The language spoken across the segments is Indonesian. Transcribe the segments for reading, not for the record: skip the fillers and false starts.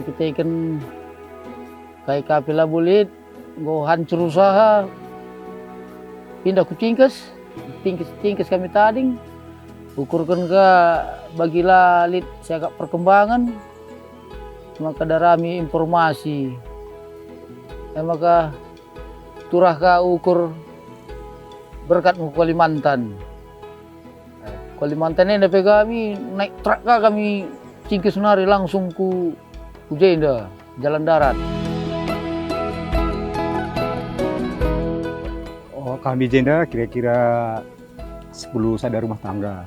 pitekan kai kapila bulit go hancur usaha pindah ku tingkes kami tading ukurkan ke bagila lit saya perkembangan maka darami informasi maka turah ka ukur berkat mu Kalimantan ini dapat kami naik truk kami tingkes nari langsung ku Jenda jalan darat. Kami Jenda kira-kira 10 sadar rumah tangga,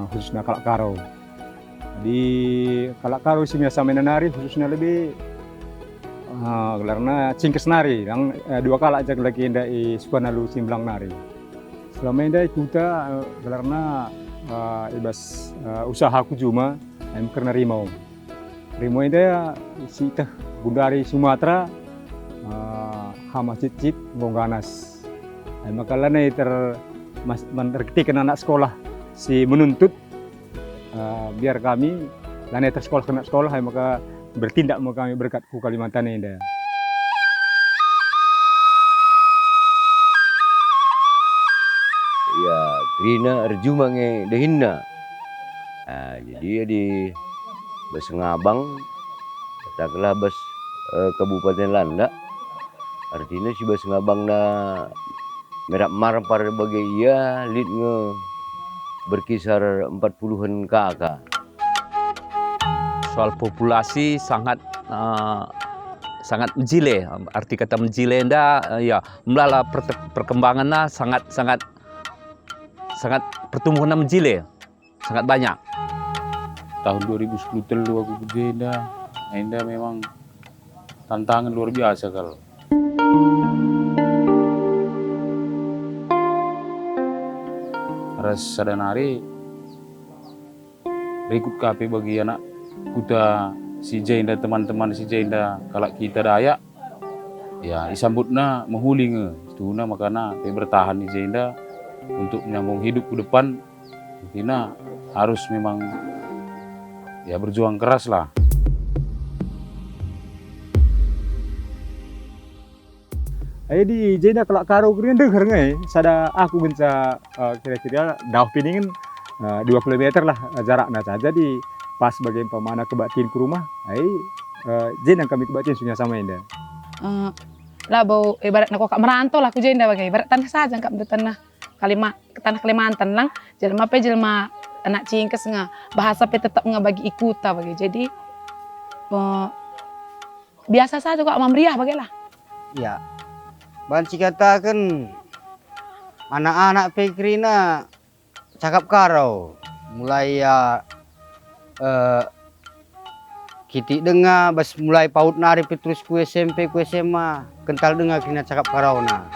khususnya Kalak Karo. Di Kalak Karo sini sama nari khususnya lebih karena cingkes nari, yang 2 kalak aja lagi indah suka nalu simblang nari. Selama ini kita karena ibas usahaku cuma karena rimau ini si teh bundari Sumatera. Hama cicit bongganas. Maka lana menerketikan anak sekolah si menuntut biar kami lana tersekolah kena sekolah maka bertindak mau kami berkat ku Kalimantan ini. Ya, Krina Arjumange Dehinna. Jadi di Besengabang, katakanlah Bes Kabupaten Landak. Artinya si Besengabang na merak marpar bagi ia lit berkisar 40-an kakak. Soal populasi sangat menjile. Arti kata menjile ya melala perkembangannya sangat pertumbuhan menjile sangat banyak. Tahun 2010 telu aku ke Jenda memang tantangan luar biasa kalau. Ras sadanari berikut KP bagi anak kuda si Jenda teman-teman si Jenda kalau kita Dayak ya isambutna menghuling itu makanya bertahan di Jenda untuk menyambung hidup ke depan kita harus memang ya berjuang keras lah. Di Jenda Kalak Karo keren dengar nggak? Sada aku genca kira-kira dauh piningan 2 km lah jaraknya saja. Jadi pas bagian pemana kebatin ke rumah, Jenda kami kebatin sunya sama Indah. Lah bau ibarat nak kok merantau lah ku Jenda bagai ibarat tanah saja kak bentuk tanah Kalimantan lang jelma anak cingkes nga bahasa pe tetap nga bagi ikuta bagi jadi biasa saja kok mamriah bagai lah. Ya. Banci katakan anak-anak Pekrina cakap karau mulai ya kiti dengar bas mulai paut nari petrus ku SMP ku SMA kental dengar kena cakap karau na.